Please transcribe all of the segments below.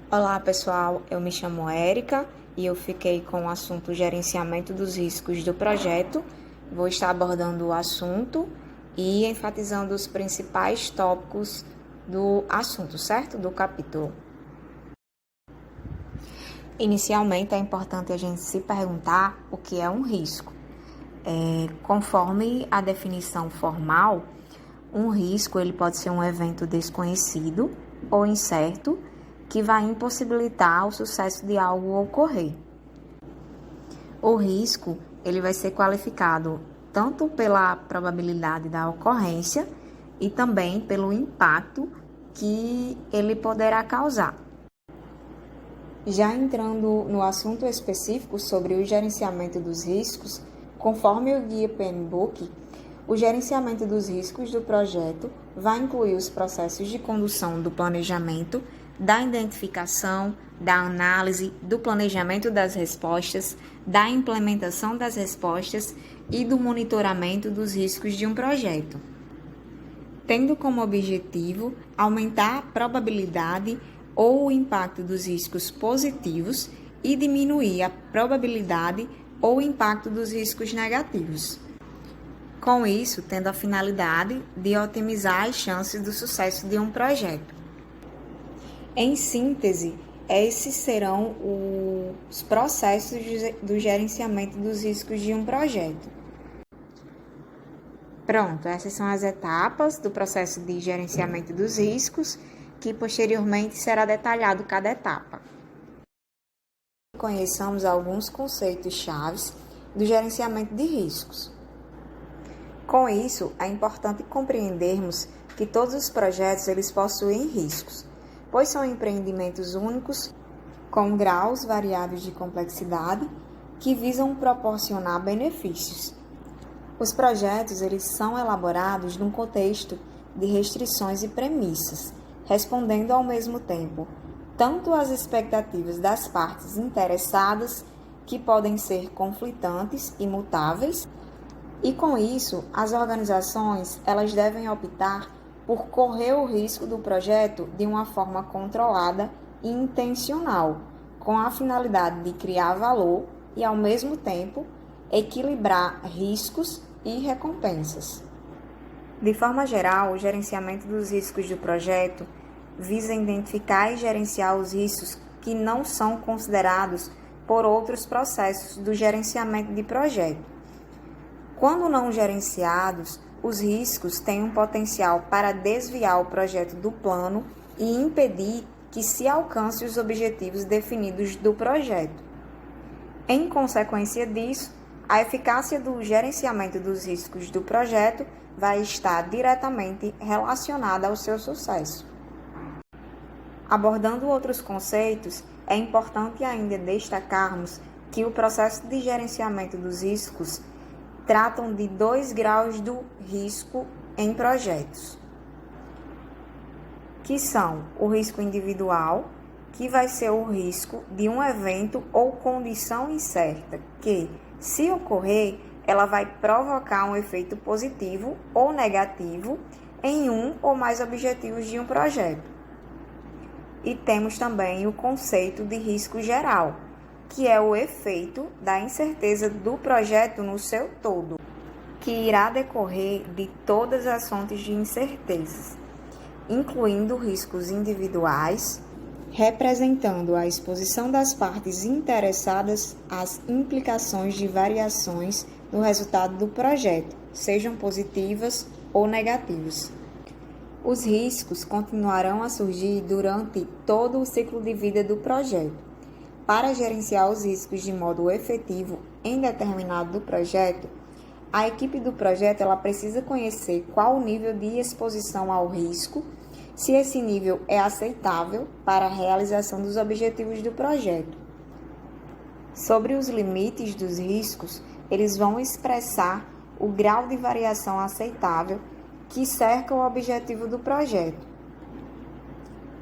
Olá pessoal, eu me chamo Érica e eu fiquei com o assunto gerenciamento dos riscos do projeto. Vou estar abordando o assunto e enfatizando os principais tópicos do assunto, certo? Do capítulo. Inicialmente é importante a gente se perguntar o que é um risco. Conforme a definição formal, um risco ele pode ser um evento desconhecido ou incerto que vai impossibilitar o sucesso de algo ocorrer. O risco ele vai ser qualificado tanto pela probabilidade da ocorrência e também pelo impacto que ele poderá causar. Já entrando no assunto específico sobre o gerenciamento dos riscos, conforme o guia PMBOK, o gerenciamento dos riscos do projeto vai incluir os processos de condução do planejamento, da identificação, da análise, do planejamento das respostas, da implementação das respostas e do monitoramento dos riscos de um projeto, tendo como objetivo aumentar a probabilidade ou o impacto dos riscos positivos e diminuir a probabilidade ou o impacto dos riscos negativos. Com isso, tendo a finalidade de otimizar as chances do sucesso de um projeto. Em síntese, esses serão os processos do gerenciamento dos riscos de um projeto. Pronto, essas são as etapas do processo de gerenciamento dos riscos, que posteriormente será detalhado cada etapa. Conheçamos alguns conceitos chaves do gerenciamento de riscos. Com isso, é importante compreendermos que todos os projetos eles possuem riscos, pois são empreendimentos únicos com graus variados de complexidade que visam proporcionar benefícios. Os projetos eles são elaborados num contexto de restrições e premissas, respondendo ao mesmo tempo tanto às expectativas das partes interessadas, que podem ser conflitantes e mutáveis, e com isso as organizações elas devem optar por correr o risco do projeto de uma forma controlada e intencional, com a finalidade de criar valor e, ao mesmo tempo, equilibrar riscos e recompensas. De forma geral, o gerenciamento dos riscos do projeto visa identificar e gerenciar os riscos que não são considerados por outros processos do gerenciamento de projeto. Quando não gerenciados, os riscos têm um potencial para desviar o projeto do plano e impedir que se alcance os objetivos definidos do projeto. Em consequência disso, a eficácia do gerenciamento dos riscos do projeto vai estar diretamente relacionada ao seu sucesso. Abordando outros conceitos, é importante ainda destacarmos que o processo de gerenciamento dos riscos tratam de 2 graus do risco em projetos, que são o risco individual, que vai ser o risco de um evento ou condição incerta, que, se ocorrer, ela vai provocar um efeito positivo ou negativo em um ou mais objetivos de um projeto. E temos também o conceito de risco geral, que é o efeito da incerteza do projeto no seu todo, que irá decorrer de todas as fontes de incertezas, incluindo riscos individuais, representando a exposição das partes interessadas às implicações de variações no resultado do projeto, sejam positivas ou negativas. Os riscos continuarão a surgir durante todo o ciclo de vida do projeto. Para gerenciar os riscos de modo efetivo em determinado projeto, a equipe do projeto ela precisa conhecer qual o nível de exposição ao risco, se esse nível é aceitável para a realização dos objetivos do projeto. Sobre os limites dos riscos, eles vão expressar o grau de variação aceitável que cerca o objetivo do projeto.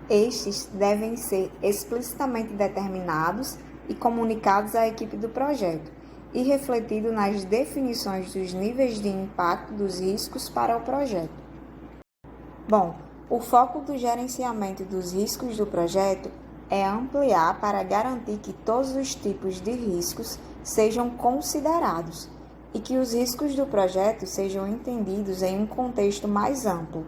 Estes devem ser explicitamente determinados e comunicados à equipe do projeto e refletido nas definições dos níveis de impacto dos riscos para o projeto. Bom, o foco do gerenciamento dos riscos do projeto é ampliar para garantir que todos os tipos de riscos sejam considerados e que os riscos do projeto sejam entendidos em um contexto mais amplo.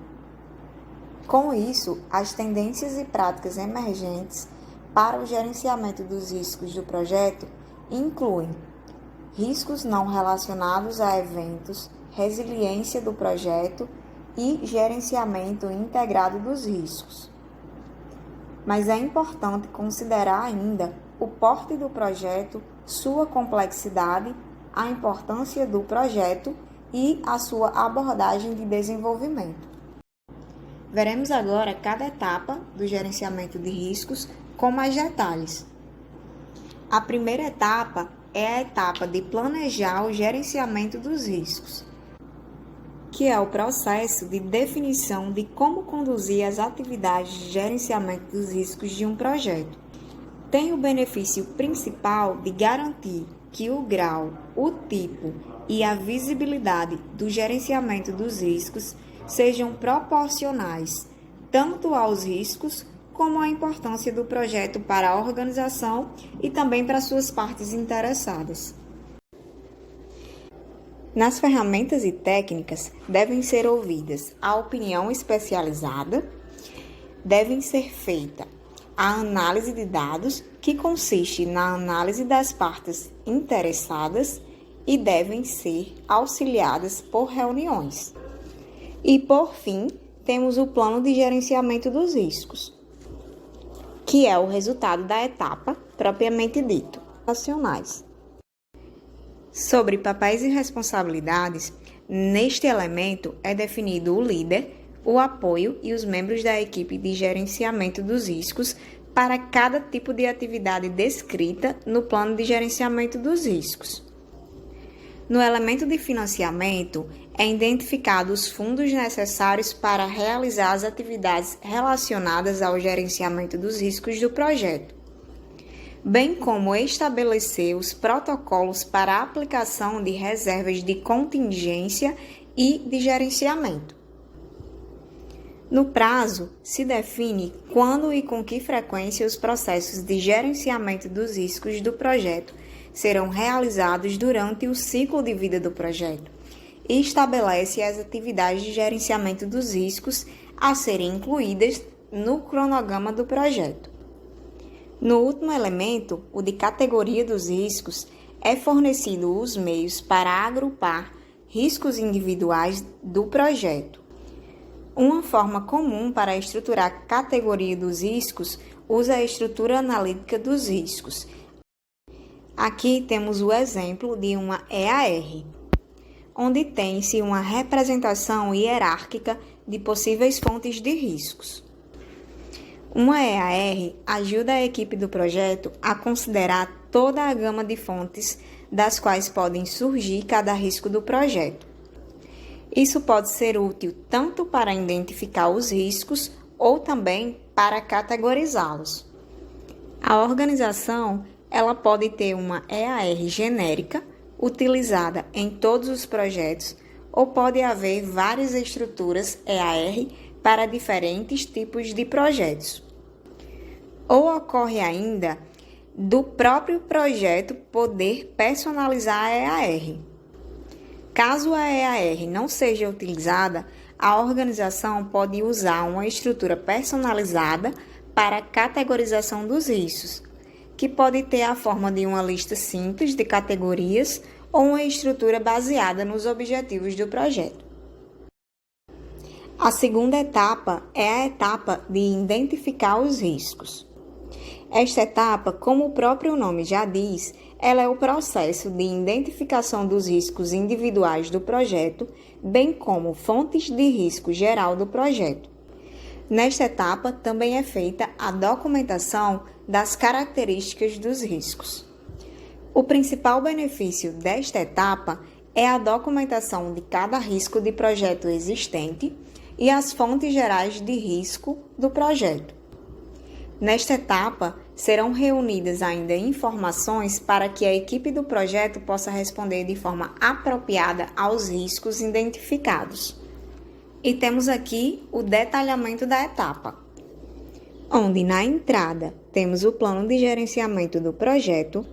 Com isso, as tendências e práticas emergentes para o gerenciamento dos riscos do projeto incluem riscos não relacionados a eventos, resiliência do projeto e gerenciamento integrado dos riscos. Mas é importante considerar ainda o porte do projeto, sua complexidade, a importância do projeto e a sua abordagem de desenvolvimento. Veremos agora cada etapa do gerenciamento de riscos com mais detalhes. A primeira etapa é a etapa de planejar o gerenciamento dos riscos, que é o processo de definição de como conduzir as atividades de gerenciamento dos riscos de um projeto. Tem o benefício principal de garantir que o grau, o tipo e a visibilidade do gerenciamento dos riscos sejam proporcionais tanto aos riscos como à importância do projeto para a organização e também para suas partes interessadas. Nas ferramentas e técnicas devem ser ouvidas a opinião especializada, devem ser feita a análise de dados, que consiste na análise das partes interessadas e devem ser auxiliadas por reuniões. E, por fim, temos o plano de gerenciamento dos riscos, que é o resultado da etapa propriamente dito, nacionais. Sobre papéis e responsabilidades, neste elemento é definido o líder, o apoio e os membros da equipe de gerenciamento dos riscos para cada tipo de atividade descrita no plano de gerenciamento dos riscos. No elemento de financiamento, é identificado os fundos necessários para realizar as atividades relacionadas ao gerenciamento dos riscos do projeto, bem como estabelecer os protocolos para a aplicação de reservas de contingência e de gerenciamento. No prazo, se define quando e com que frequência os processos de gerenciamento dos riscos do projeto serão realizados durante o ciclo de vida do projeto e estabelece as atividades de gerenciamento dos riscos a serem incluídas no cronograma do projeto. No último elemento, o de categoria dos riscos, é fornecido os meios para agrupar riscos individuais do projeto. Uma forma comum para estruturar a categoria dos riscos usa a estrutura analítica dos riscos. Aqui temos o exemplo de uma EAR, onde tem-se uma representação hierárquica de possíveis fontes de riscos. Uma EAR ajuda a equipe do projeto a considerar toda a gama de fontes das quais podem surgir cada risco do projeto. Isso pode ser útil tanto para identificar os riscos ou também para categorizá-los. A organização ela pode ter uma EAR genérica, utilizada em todos os projetos, ou pode haver várias estruturas EAR para diferentes tipos de projetos. Ou ocorre ainda do próprio projeto poder personalizar a EAR. Caso a EAR não seja utilizada, a organização pode usar uma estrutura personalizada para a categorização dos riscos, que pode ter a forma de uma lista simples de categorias ou uma estrutura baseada nos objetivos do projeto. A segunda etapa é a etapa de identificar os riscos. Esta etapa, como o próprio nome já diz, ela é o processo de identificação dos riscos individuais do projeto, bem como fontes de risco geral do projeto. Nesta etapa, também é feita a documentação das características dos riscos. O principal benefício desta etapa é a documentação de cada risco de projeto existente e as fontes gerais de risco do projeto. Nesta etapa, serão reunidas ainda informações para que a equipe do projeto possa responder de forma apropriada aos riscos identificados. E temos aqui o detalhamento da etapa. onde na entrada temos o plano de gerenciamento do projeto,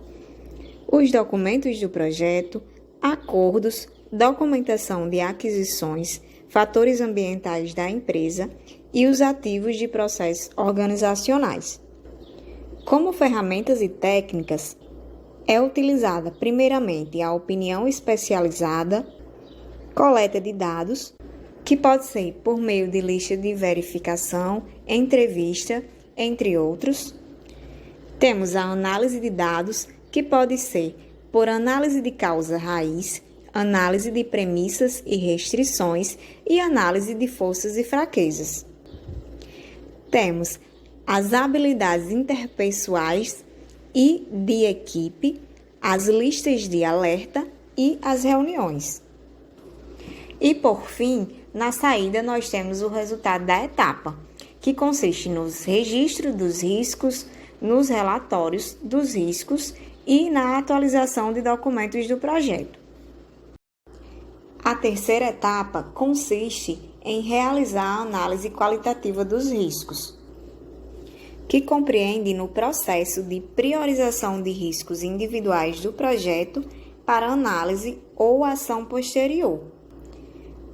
os documentos do projeto, acordos, documentação de aquisições, fatores ambientais da empresa e os ativos de processos organizacionais. Como ferramentas e técnicas, é utilizada primeiramente a opinião especializada, coleta de dados, que pode ser por meio de lista de verificação, entrevista, entre outros. Temos a análise de dados, que pode ser por análise de causa raiz, análise de premissas e restrições e análise de forças e fraquezas. Temos as habilidades interpessoais e de equipe, as listas de alerta e as reuniões. E, por fim, na saída nós temos o resultado da etapa, que consiste nos registros dos riscos, nos relatórios dos riscos e na atualização de documentos do projeto. A terceira etapa consiste em realizar a análise qualitativa dos riscos, que compreende no processo de priorização de riscos individuais do projeto para análise ou ação posterior,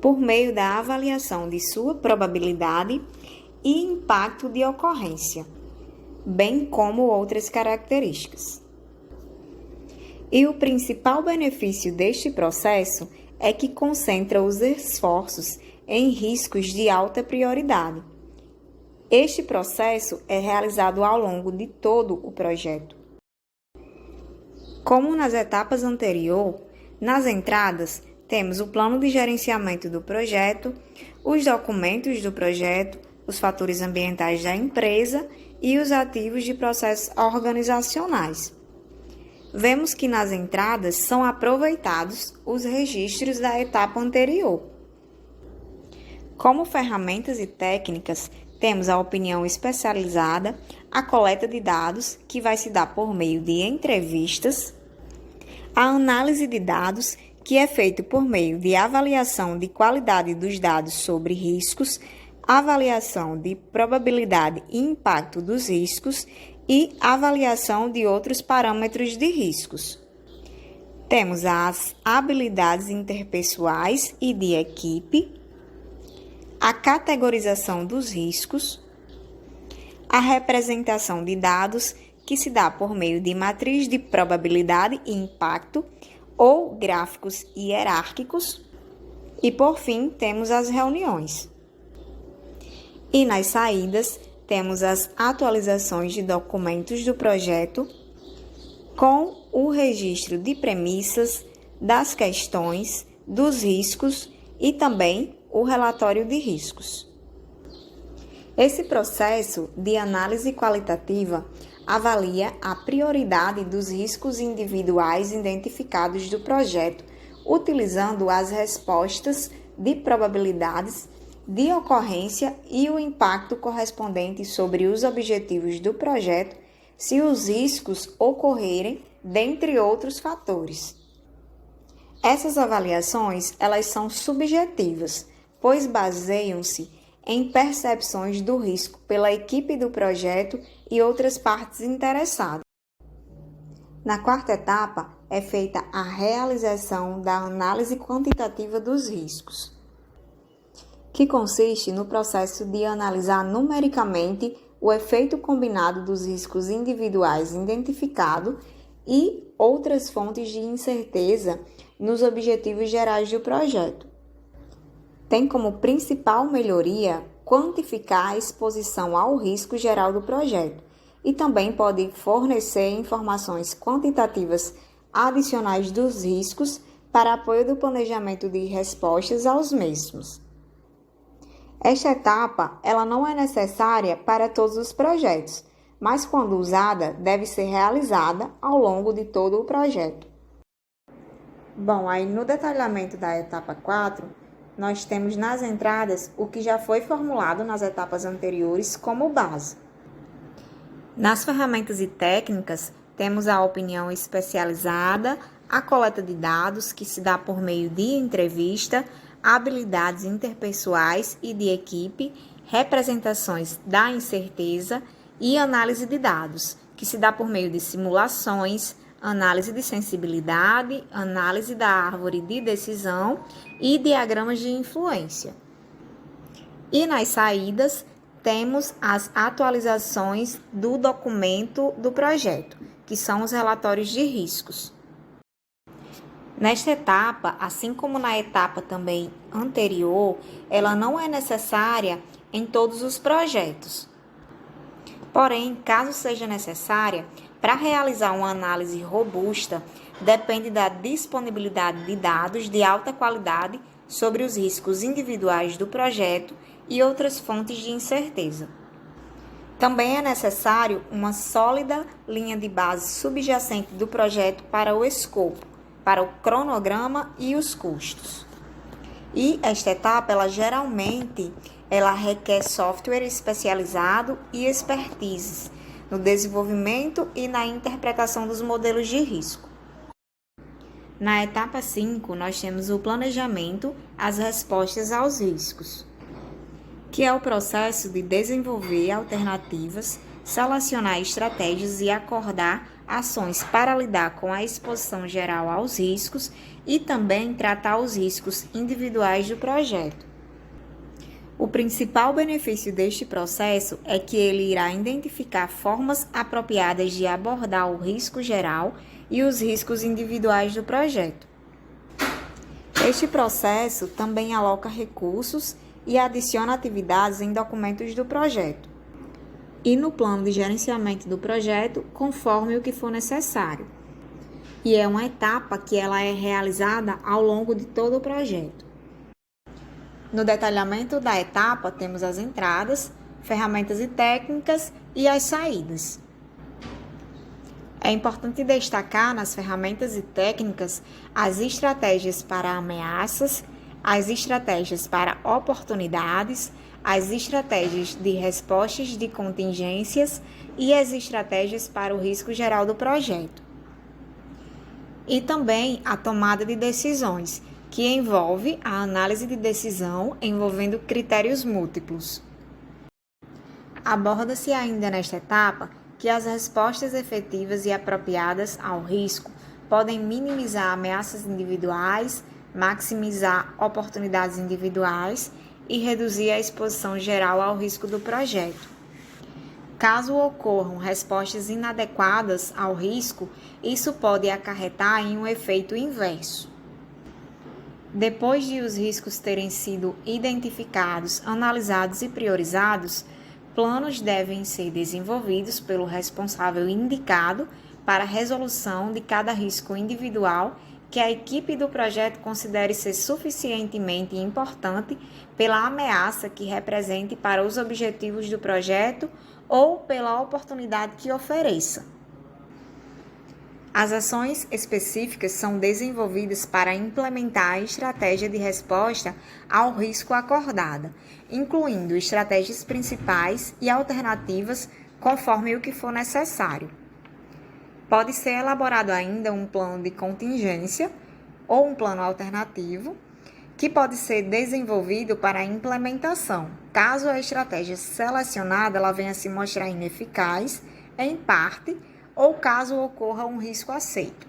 por meio da avaliação de sua probabilidade e impacto de ocorrência, bem como outras características. E o principal benefício deste processo é que concentra os esforços em riscos de alta prioridade. Este processo é realizado ao longo de todo o projeto. Como nas etapas anteriores, nas entradas temos o plano de gerenciamento do projeto, os documentos do projeto, os fatores ambientais da empresa e os ativos de processos organizacionais. Vemos que nas entradas são aproveitados os registros da etapa anterior. Como ferramentas e técnicas, temos a opinião especializada, a coleta de dados, que vai se dar por meio de entrevistas, a análise de dados, que é feito por meio de avaliação de qualidade dos dados sobre riscos, avaliação de probabilidade e impacto dos riscos e avaliação de outros parâmetros de riscos. Temos as habilidades interpessoais e de equipe, a categorização dos riscos, a representação de dados, que se dá por meio de matriz de probabilidade e impacto ou gráficos hierárquicos, e por fim temos as reuniões. E nas saídas temos as atualizações de documentos do projeto com o registro de premissas, das questões, dos riscos e também o relatório de riscos. Esse processo de análise qualitativa avalia a prioridade dos riscos individuais identificados do projeto, utilizando as respostas de probabilidades de ocorrência e o impacto correspondente sobre os objetivos do projeto, se os riscos ocorrerem, dentre outros fatores. Essas avaliações, elas são subjetivas, pois baseiam-se em percepções do risco pela equipe do projeto e outras partes interessadas. Na quarta etapa, é feita a realização da análise quantitativa dos riscos, que consiste no processo de analisar numericamente o efeito combinado dos riscos individuais identificados e outras fontes de incerteza nos objetivos gerais do projeto. Tem como principal melhoria quantificar a exposição ao risco geral do projeto e também pode fornecer informações quantitativas adicionais dos riscos para apoio do planejamento de respostas aos mesmos. Esta etapa, ela não é necessária para todos os projetos, mas quando usada, deve ser realizada ao longo de todo o projeto. Bom, aí no detalhamento da etapa 4, nós temos nas entradas o que já foi formulado nas etapas anteriores como base. Nas ferramentas e técnicas, temos a opinião especializada, a coleta de dados, que se dá por meio de entrevista, habilidades interpessoais e de equipe, representações da incerteza e análise de dados, que se dá por meio de simulações, análise de sensibilidade, análise da árvore de decisão e diagramas de influência. E nas saídas, temos as atualizações do documento do projeto, que são os relatórios de riscos. Nesta etapa, assim como na etapa também anterior, ela não é necessária em todos os projetos. Porém, caso seja necessária, para realizar uma análise robusta, depende da disponibilidade de dados de alta qualidade sobre os riscos individuais do projeto e outras fontes de incerteza. Também é necessário uma sólida linha de base subjacente do projeto para o escopo, para o cronograma e os custos. E esta etapa, ela requer software especializado e expertise no desenvolvimento e na interpretação dos modelos de risco. Na etapa 5, nós temos o planejamento, as respostas aos riscos, que é o processo de desenvolver alternativas, selecionar estratégias e acordar ações para lidar com a exposição geral aos riscos e também tratar os riscos individuais do projeto. O principal benefício deste processo é que ele irá identificar formas apropriadas de abordar o risco geral e os riscos individuais do projeto. Este processo também aloca recursos e adiciona atividades em documentos do projeto e no plano de gerenciamento do projeto, conforme o que for necessário. E é uma etapa que ela é realizada ao longo de todo o projeto. No detalhamento da etapa, temos as entradas, ferramentas e técnicas e as saídas. É importante destacar nas ferramentas e técnicas as estratégias para ameaças, as estratégias para oportunidades, as estratégias de respostas de contingências e as estratégias para o risco geral do projeto. E também a tomada de decisões, que envolve a análise de decisão envolvendo critérios múltiplos. Aborda-se ainda nesta etapa que as respostas efetivas e apropriadas ao risco podem minimizar ameaças individuais, maximizar oportunidades individuais e reduzir a exposição geral ao risco do projeto. Caso ocorram respostas inadequadas ao risco, isso pode acarretar em um efeito inverso. Depois de os riscos terem sido identificados, analisados e priorizados, planos devem ser desenvolvidos pelo responsável indicado para a resolução de cada risco individual que a equipe do projeto considere ser suficientemente importante pela ameaça que represente para os objetivos do projeto ou pela oportunidade que ofereça. As ações específicas são desenvolvidas para implementar a estratégia de resposta ao risco acordada, incluindo estratégias principais e alternativas conforme o que for necessário. Pode ser elaborado ainda um plano de contingência ou um plano alternativo, que pode ser desenvolvido para a implementação, caso a estratégia selecionada ela venha se mostrar ineficaz, em parte, ou caso ocorra um risco aceito.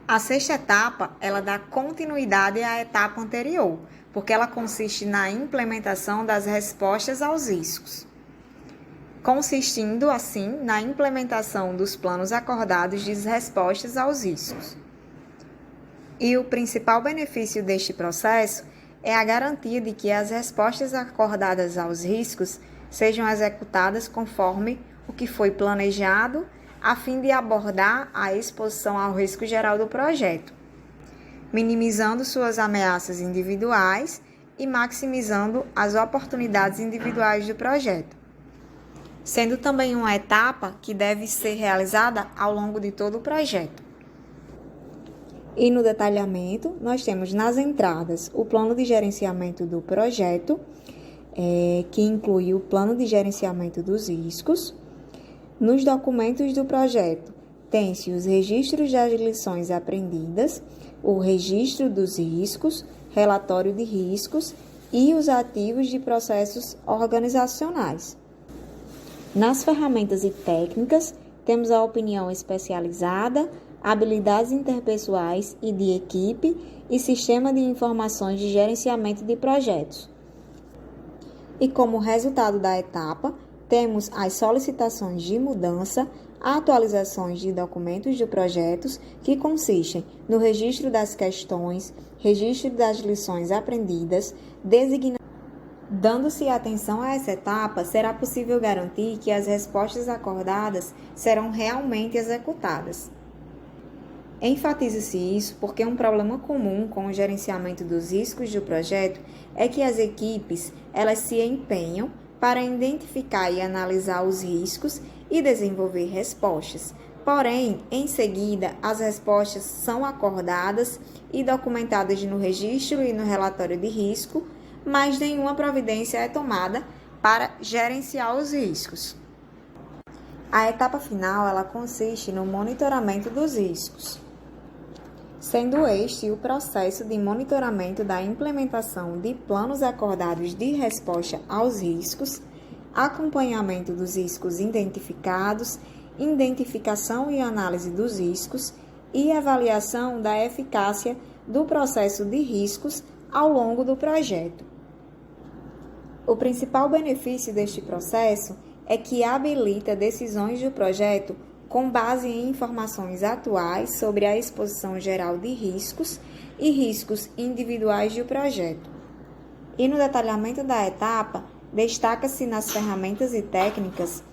A sexta etapa, ela dá continuidade à etapa anterior, porque ela consiste na implementação das respostas aos riscos, consistindo, assim, na implementação dos planos acordados de respostas aos riscos. E o principal benefício deste processo é a garantia de que as respostas acordadas aos riscos sejam executadas conforme o que foi planejado, a fim de abordar a exposição ao risco geral do projeto, minimizando suas ameaças individuais e maximizando as oportunidades individuais do projeto, sendo também uma etapa que deve ser realizada ao longo de todo o projeto. E no detalhamento, nós temos nas entradas o plano de gerenciamento do projeto, que inclui o plano de gerenciamento dos riscos. Nos documentos do projeto, tem-se os registros das lições aprendidas, o registro dos riscos, relatório de riscos e os ativos de processos organizacionais. Nas ferramentas e técnicas, temos a opinião especializada, habilidades interpessoais e de equipe e sistema de informações de gerenciamento de projetos. E como resultado da etapa, temos as solicitações de mudança, atualizações de documentos de projetos, que consistem no registro das questões, registro das lições aprendidas, Dando-se atenção a essa etapa, será possível garantir que as respostas acordadas serão realmente executadas. Enfatiza-se isso porque um problema comum com o gerenciamento dos riscos do projeto é que as equipes elas se empenham para identificar e analisar os riscos e desenvolver respostas. Porém, em seguida, as respostas são acordadas e documentadas no registro e no relatório de risco, mas nenhuma providência é tomada para gerenciar os riscos. A etapa final ela consiste no monitoramento dos riscos, sendo este o processo de monitoramento da implementação de planos acordados de resposta aos riscos, acompanhamento dos riscos identificados, identificação e análise dos riscos e avaliação da eficácia do processo de riscos ao longo do projeto. O principal benefício deste processo é que habilita decisões do projeto com base em informações atuais sobre a exposição geral de riscos e riscos individuais do projeto. E no detalhamento da etapa, destaca-se nas ferramentas e técnicas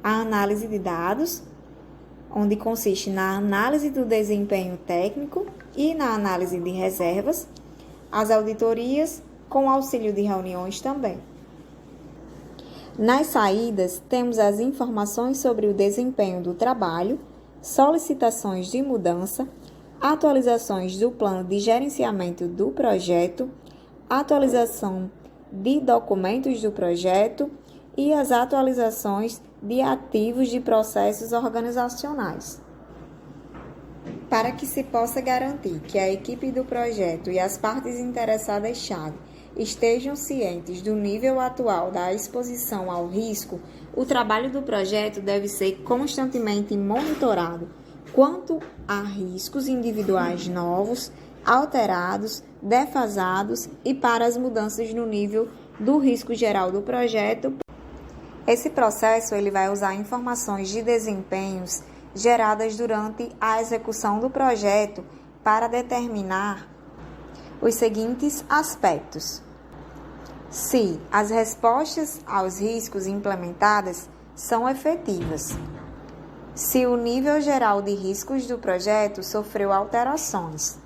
a análise de dados, onde consiste na análise do desempenho técnico e na análise de reservas, as auditorias, com auxílio de reuniões também. Nas saídas, temos as informações sobre o desempenho do trabalho, solicitações de mudança, atualizações do plano de gerenciamento do projeto, atualização de documentos do projeto e as atualizações de ativos de processos organizacionais. Para que se possa garantir que a equipe do projeto e as partes interessadas-chave estejam cientes do nível atual da exposição ao risco, o trabalho do projeto deve ser constantemente monitorado quanto a riscos individuais novos, alterados, defasados e para as mudanças no nível do risco geral do projeto. Esse processo ele vai usar informações de desempenhos geradas durante a execução do projeto para determinar os seguintes aspectos: se as respostas aos riscos implementadas são efetivas, se o nível geral de riscos do projeto sofreu alterações,